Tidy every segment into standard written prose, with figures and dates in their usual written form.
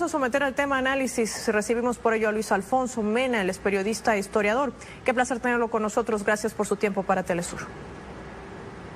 a someter al tema análisis. Recibimos por ello a Luis Alfonso Mena, él es periodista e historiador. Qué placer tenerlo con nosotros. Gracias por su tiempo para Telesur.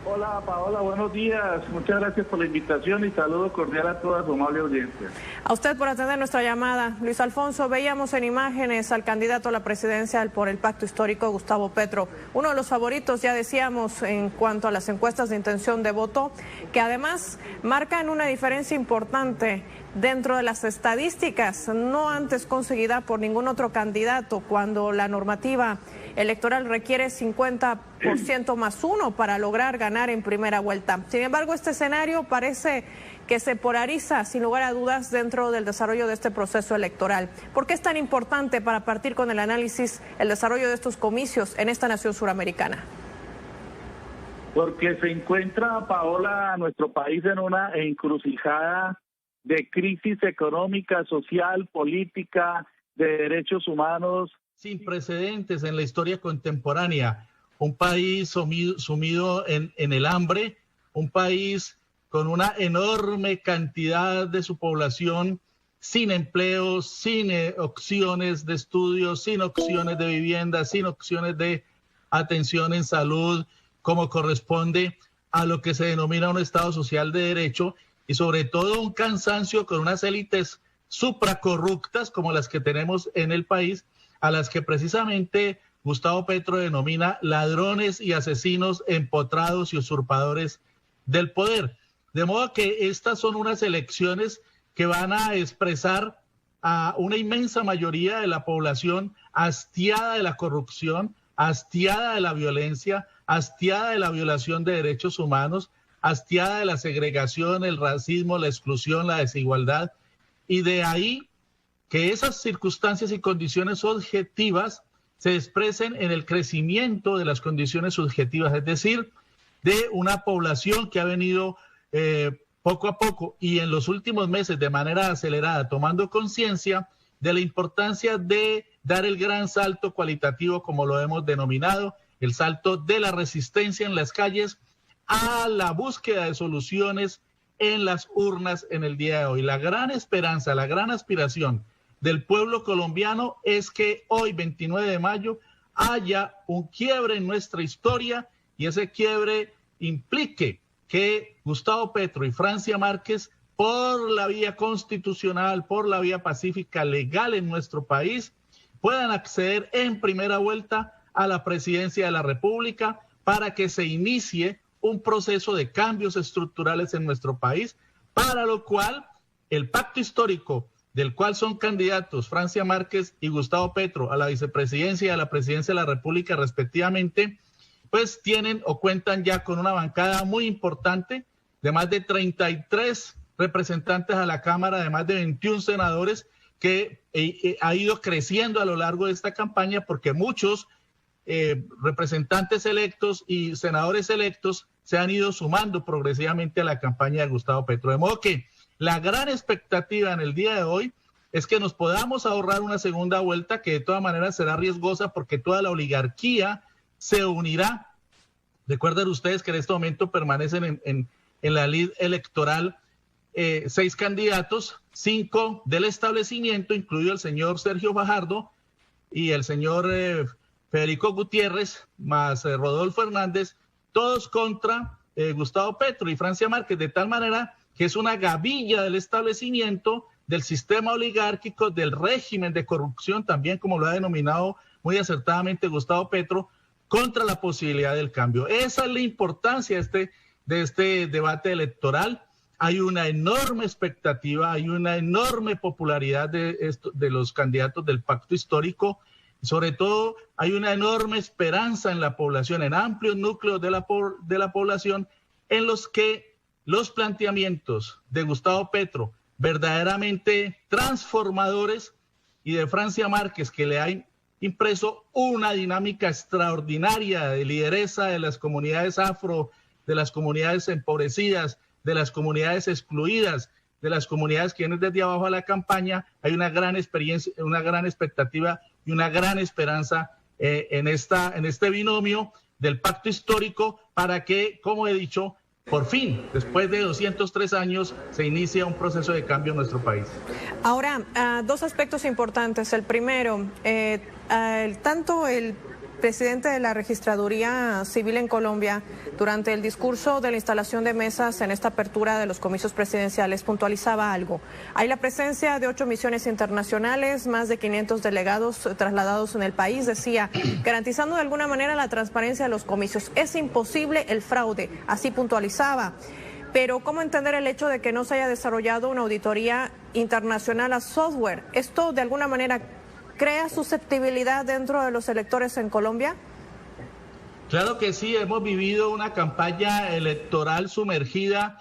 Hola Paola, buenos días. Muchas gracias por la invitación y saludo cordial a toda su amable audiencia. A usted por atender nuestra llamada. Luis Alfonso, veíamos en imágenes al candidato a la presidencia por el Pacto Histórico, Gustavo Petro, uno de los favoritos, ya decíamos, en cuanto a las encuestas de intención de voto, que además marcan una diferencia importante dentro de las estadísticas, no antes conseguida por ningún otro candidato, cuando la normativa electoral requiere 50% más uno para lograr ganar en primera vuelta. Sin embargo, este escenario parece que se polariza sin lugar a dudas dentro del desarrollo de este proceso electoral. ¿Por qué es tan importante, para partir con el análisis, el desarrollo de estos comicios en esta nación suramericana? Porque se encuentra, Paola, nuestro país en una encrucijada de crisis económica, social, política, de derechos humanos sin precedentes en la historia contemporánea. Un país sumido en el hambre, un país con una enorme cantidad de su población sin empleo, sin opciones de estudio, sin opciones de vivienda, sin opciones de atención en salud, como corresponde a lo que se denomina un Estado social de derecho, y sobre todo un cansancio con unas élites supracorruptas como las que tenemos en el país, a las que precisamente Gustavo Petro denomina ladrones y asesinos empotrados y usurpadores del poder. De modo que estas son unas elecciones que van a expresar a una inmensa mayoría de la población hastiada de la corrupción, hastiada de la violencia, hastiada de la violación de derechos humanos, hastiada de la segregación, el racismo, la exclusión, la desigualdad, y de ahí que esas circunstancias y condiciones objetivas se expresen en el crecimiento de las condiciones subjetivas, es decir, de una población que ha venido poco a poco y en los últimos meses de manera acelerada tomando conciencia de la importancia de dar el gran salto cualitativo, como lo hemos denominado, el salto de la resistencia en las calles a la búsqueda de soluciones en las urnas en el día de hoy. La gran esperanza, la gran aspiración del pueblo colombiano es que hoy, 29 de mayo, haya un quiebre en nuestra historia y ese quiebre implique que Gustavo Petro y Francia Márquez, por la vía constitucional, por la vía pacífica legal en nuestro país, puedan acceder en primera vuelta a la presidencia de la República para que se inicie un proceso de cambios estructurales en nuestro país, para lo cual el pacto histórico del cual son candidatos Francia Márquez y Gustavo Petro a la vicepresidencia y a la presidencia de la República respectivamente, pues tienen o cuentan ya con una bancada muy importante de más de 33 representantes a la Cámara, de más de 21 senadores, que ha ido creciendo a lo largo de esta campaña porque muchos representantes electos y senadores electos se han ido sumando progresivamente a la campaña de Gustavo Petro. De modo que la gran expectativa en el día de hoy es que nos podamos ahorrar una segunda vuelta, que de todas maneras será riesgosa porque toda la oligarquía se unirá. Recuerden ustedes que en este momento permanecen en la lid electoral 6 candidatos, 5 del establecimiento, incluido el señor Sergio Fajardo y el señor Federico Gutiérrez, más Rodolfo Hernández, todos contra Gustavo Petro y Francia Márquez, de tal manera que es una gavilla del establecimiento, del sistema oligárquico, del régimen de corrupción, también como lo ha denominado muy acertadamente Gustavo Petro, contra la posibilidad del cambio. Esa es la importancia de este debate electoral. Hay una enorme expectativa, hay una enorme popularidad de los candidatos del pacto histórico. Sobre todo, hay una enorme esperanza en la población, en amplios núcleos de la población, en los que los planteamientos de Gustavo Petro, verdaderamente transformadores, y de Francia Márquez, que le ha impreso una dinámica extraordinaria de lideresa de las comunidades afro, de las comunidades empobrecidas, de las comunidades excluidas, de las comunidades que vienen desde abajo a la campaña. Hay una gran experiencia, una gran expectativa y una gran esperanza en este binomio del pacto histórico para que, como he dicho, por fin, después de 203 años, se inicia un proceso de cambio en nuestro país. Ahora, dos aspectos importantes. El primero, tanto el presidente de la Registraduría Civil en Colombia, durante el discurso de la instalación de mesas en esta apertura de los comicios presidenciales, puntualizaba algo. Hay la presencia de 8 misiones internacionales, más de 500 delegados trasladados en el país, decía, garantizando de alguna manera la transparencia de los comicios. Es imposible el fraude, así puntualizaba. Pero ¿cómo entender el hecho de que no se haya desarrollado una auditoría internacional a software? ¿Esto de alguna manera crea susceptibilidad dentro de los electores en Colombia? Claro que sí, hemos vivido una campaña electoral sumergida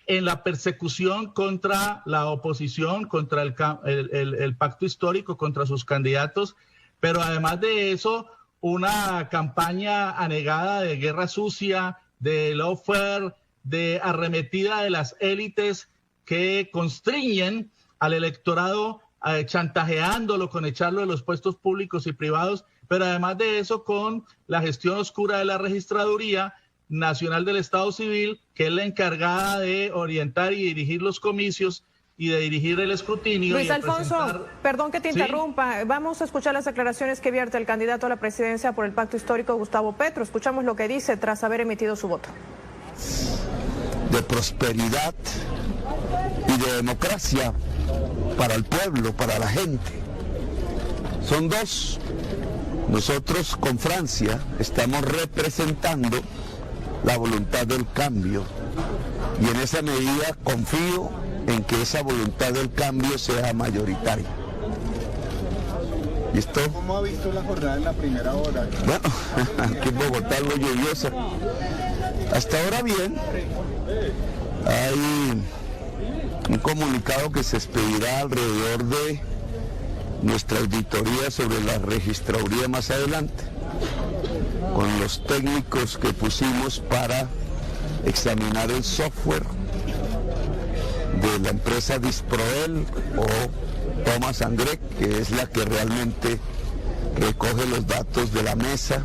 en la persecución contra la oposición, contra el pacto histórico, contra sus candidatos, pero además de eso, una campaña anegada de guerra sucia, de lawfare, de arremetida de las élites que constriñen al electorado, chantajeándolo con echarlo de los puestos públicos y privados, pero además de eso con la gestión oscura de la Registraduría Nacional del Estado Civil, que es la encargada de orientar y dirigir los comicios y de dirigir el escrutinio. Luis Alfonso, perdón que te interrumpa, vamos a escuchar las declaraciones que vierte el candidato a la presidencia por el Pacto Histórico, Gustavo Petro. Escuchamos lo que dice tras haber emitido su voto. De prosperidad y de democracia para el pueblo, para la gente. Son dos. Nosotros con Francia estamos representando la voluntad del cambio y en esa medida confío en que esa voluntad del cambio sea mayoritaria. ¿Listo? ¿Cómo ha visto la jornada en la primera hora? Bueno, aquí en Bogotá algo lluviosa. Hasta ahora bien. Hay un comunicado que se expedirá alrededor de nuestra auditoría sobre la registraduría más adelante, con los técnicos que pusimos para examinar el software de la empresa Disproel o Thomas & Greg, que es la que realmente recoge los datos de la mesa,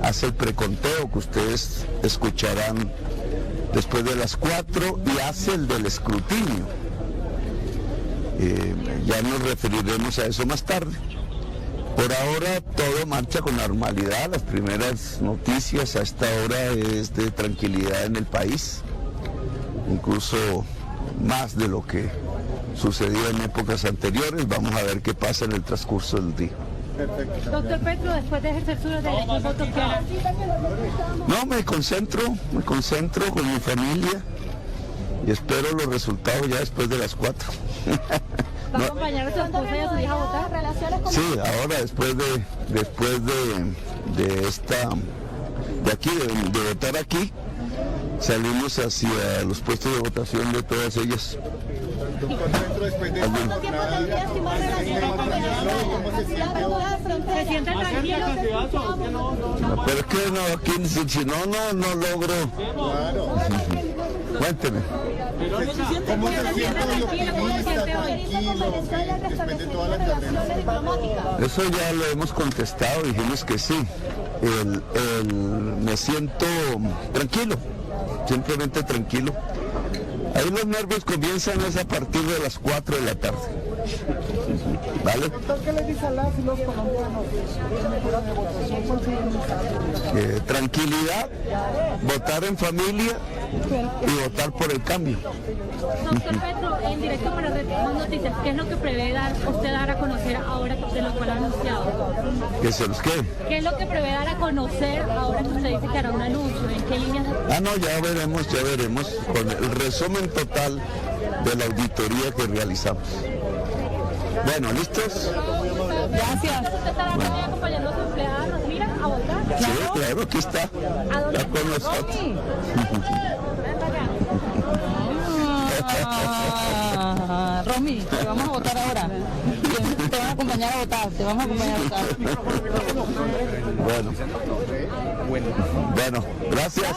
hace el preconteo que ustedes escucharán después de las 4 y hace el del escrutinio. Ya nos referiremos a eso más tarde. Por ahora todo marcha con normalidad. Las primeras noticias a esta hora es de tranquilidad en el país, incluso más de lo que sucedió en épocas anteriores. Vamos a ver qué pasa en el transcurso del día. Perfecto. Doctor Petro, después de ejercer su derecho al voto, ¿qué hará? No, me concentro con mi familia y espero los resultados ya después de las 4. ¿Va a acompañar a su esposa y a su hija a votar? Sí, ahora después de votar aquí, salimos hacia los puestos de votación de todas ellas. Doctor Petro, después de esta jornada, ¿cómo se siente hoy? ¿Se siente tranquilo? Pero es que no, aquí si no logro. Claro. Cuénteme. ¿Cómo se siente hoy? Optimista, tranquilo, después de todas las carreras. Eso ya lo hemos contestado, dijimos que sí. Me siento tranquilo, simplemente tranquilo. Ahí los nervios comienzan es a partir de las 4 de la tarde. ¿Vale? Doctor, ¿qué le dice a las y los colombianos? Tranquilidad, votar en familia y votar por el cambio. Doctor Petro, en directo para Retomar Noticias, ¿qué es lo que prevé dar a conocer ahora de lo cual ha anunciado? ¿Que se los quede? ¿Qué es lo que prevé dar a conocer ahora que usted dice que hará un anuncio? ¿En qué líneas? No, ya veremos con el resumen total de la auditoría que realizamos. Bueno, ¿listos? Gracias. ¿Usted estará también acompañando a su empleada Rosmira a votar? Sí, claro, aquí está. Está con nosotros. Romy, te vamos a votar ahora. Te van a acompañar a votar, Bueno, gracias.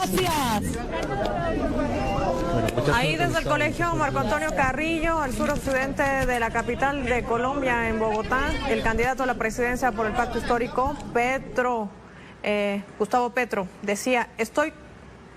Ahí desde el colegio Marco Antonio Carrillo, al suroccidente de la capital de Colombia, en Bogotá, el candidato a la presidencia por el Pacto Histórico, Gustavo Petro, decía, estoy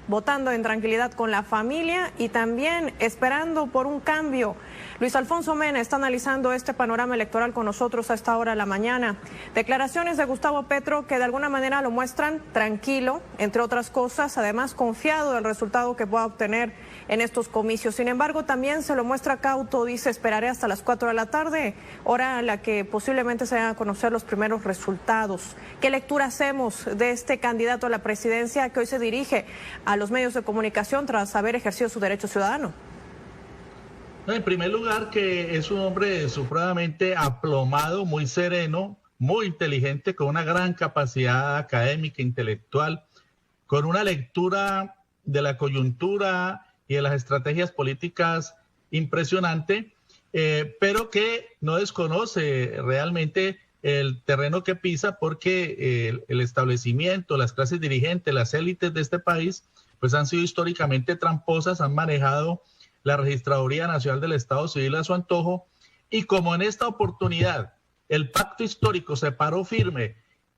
votando en tranquilidad con la familia y también esperando por un cambio. Luis Alfonso Mena está analizando este panorama electoral con nosotros a esta hora de la mañana. Declaraciones de Gustavo Petro que de alguna manera lo muestran tranquilo, entre otras cosas, además confiado del resultado que pueda obtener en estos comicios. Sin embargo, también se lo muestra cauto, dice: esperaré hasta las 4 de la tarde, hora en la que posiblemente se vayan a conocer los primeros resultados. ¿Qué lectura hacemos de este candidato a la presidencia que hoy se dirige a los medios de comunicación tras haber ejercido su derecho ciudadano? En primer lugar, que es un hombre supremamente aplomado, muy sereno, muy inteligente, con una gran capacidad académica, intelectual, con una lectura de la coyuntura y de las estrategias políticas impresionante, pero que no desconoce realmente el terreno que pisa, porque el establecimiento, las clases dirigentes, las élites de este país, pues han sido históricamente tramposas, han manejado la Registraduría Nacional del Estado Civil a su antojo, y como en esta oportunidad el pacto histórico se paró firme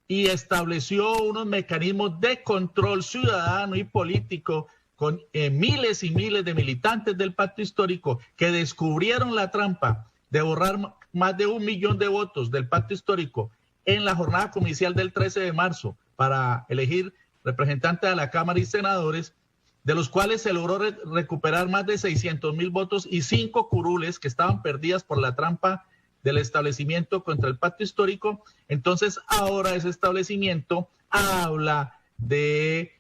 y estableció unos mecanismos de control ciudadano y político con miles y miles de militantes del pacto histórico que descubrieron la trampa de borrar más de 1 millón de votos del pacto histórico en la jornada comicial del 13 de marzo para elegir representantes a la Cámara y senadores, de los cuales se logró recuperar más de 600,000 votos y 5 curules que estaban perdidas por la trampa del establecimiento contra el pacto histórico. Entonces ahora ese establecimiento habla de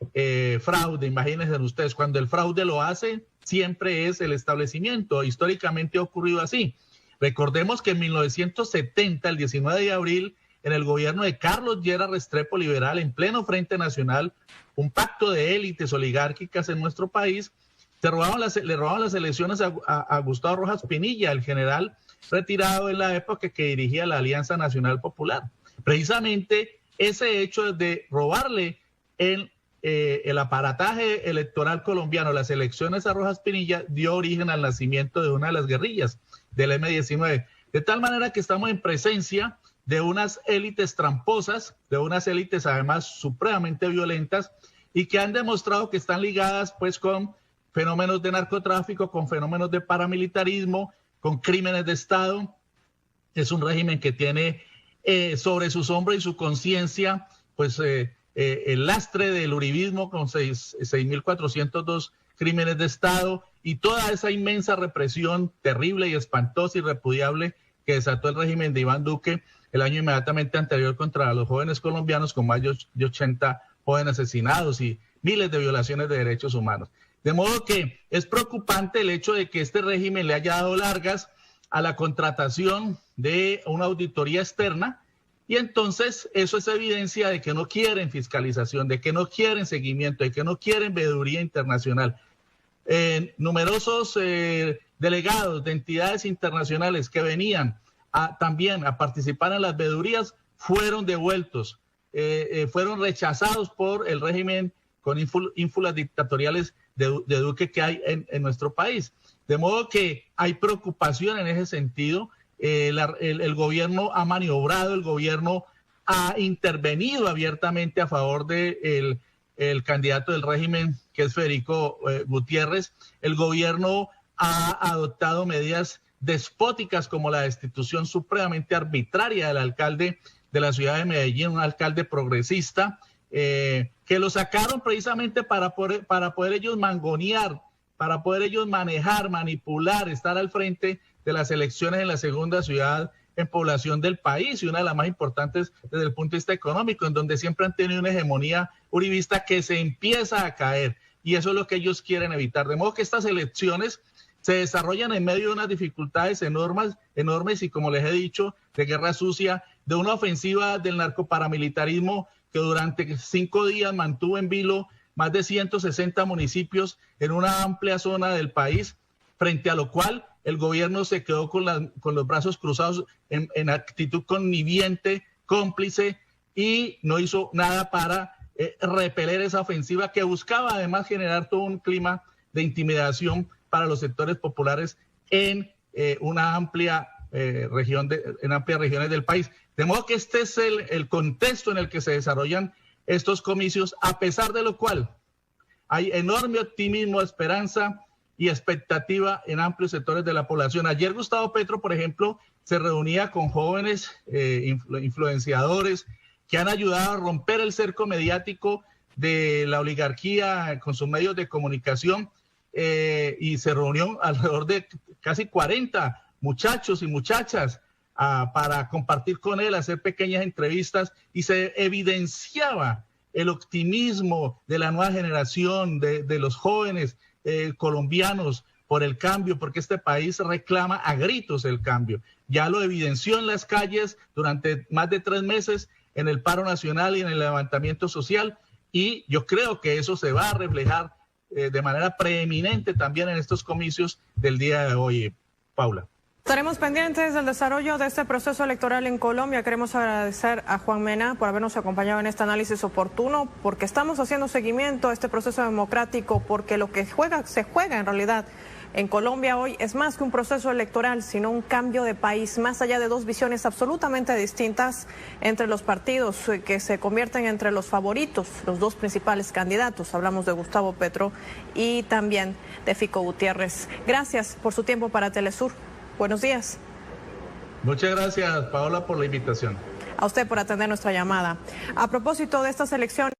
fraude. Imagínense ustedes, cuando el fraude lo hace, siempre es el establecimiento. Históricamente ha ocurrido así. Recordemos que en 1970, el 19 de abril, en el gobierno de Carlos Lleras Restrepo, liberal, en pleno Frente Nacional, un pacto de élites oligárquicas en nuestro país, le robaban las elecciones a Gustavo Rojas Pinilla, el general retirado en la época que dirigía la Alianza Nacional Popular. Precisamente ese hecho de robarle el aparataje electoral colombiano, las elecciones a Rojas Pinilla, dio origen al nacimiento de una de las guerrillas del M-19. De tal manera que estamos en presencia de unas élites tramposas, de unas élites además supremamente violentas, y que han demostrado que están ligadas pues con fenómenos de narcotráfico, con fenómenos de paramilitarismo, con crímenes de Estado. Es un régimen que tiene sobre sus hombros y su conciencia pues el lastre del uribismo, con 6.402 crímenes de Estado y toda esa inmensa represión terrible y espantosa y repudiable que desató el régimen de Iván Duque el año inmediatamente anterior contra los jóvenes colombianos, con más de 80 jóvenes asesinados y miles de violaciones de derechos humanos. De modo que es preocupante el hecho de que este régimen le haya dado largas a la contratación de una auditoría externa, y entonces eso es evidencia de que no quieren fiscalización, de que no quieren seguimiento, de que no quieren veeduría internacional. Numerosos delegados de entidades internacionales que venían también a participar en las veedurías fueron devueltos, fueron rechazados por el régimen con ínfulas dictatoriales de Duque que hay en nuestro país. De modo que hay preocupación en ese sentido. El gobierno ha maniobrado, el gobierno ha intervenido abiertamente a favor de el candidato del régimen, que es Federico Gutiérrez. El gobierno ha adoptado medidas despóticas como la destitución supremamente arbitraria del alcalde de la ciudad de Medellín, un alcalde progresista, que lo sacaron precisamente para poder ellos mangonear, para poder ellos manejar, manipular, estar al frente de las elecciones en la segunda ciudad en población del país y una de las más importantes desde el punto de vista económico, en donde siempre han tenido una hegemonía uribista que se empieza a caer, y eso es lo que ellos quieren evitar. De modo que estas elecciones se desarrollan en medio de unas dificultades enormes y, como les he dicho, de guerra sucia, de una ofensiva del narcoparamilitarismo que durante 5 días mantuvo en vilo más de 160 municipios en una amplia zona del país, frente a lo cual el gobierno se quedó con los brazos cruzados en actitud conniviente, cómplice, y no hizo nada para repeler esa ofensiva que buscaba además generar todo un clima de intimidación para los sectores populares en una amplia en amplias regiones del país. De modo que este es el contexto en el que se desarrollan estos comicios, a pesar de lo cual hay enorme optimismo, esperanza y expectativa en amplios sectores de la población. Ayer Gustavo Petro, por ejemplo, se reunía con jóvenes influenciadores que han ayudado a romper el cerco mediático de la oligarquía con sus medios de comunicación, y se reunió alrededor de casi 40 muchachos y muchachas para compartir con él, hacer pequeñas entrevistas, y se evidenciaba el optimismo de la nueva generación, de los jóvenes colombianos por el cambio, porque este país reclama a gritos el cambio. Ya lo evidenció en las calles durante más de 3 meses, en el paro nacional y en el levantamiento social, y yo creo que eso se va a reflejar de manera preeminente también en estos comicios del día de hoy, Paula. Estaremos pendientes del desarrollo de este proceso electoral en Colombia. Queremos agradecer a Juan Mena por habernos acompañado en este análisis oportuno, porque estamos haciendo seguimiento a este proceso democrático, porque lo que se juega en realidad en Colombia hoy es más que un proceso electoral, sino un cambio de país, más allá de 2 visiones absolutamente distintas entre los partidos que se convierten entre los favoritos, los 2 principales candidatos. Hablamos de Gustavo Petro y también de Fico Gutiérrez. Gracias por su tiempo para Telesur. Buenos días. Muchas gracias, Paola, por la invitación. A usted por atender nuestra llamada. A propósito de estas elecciones.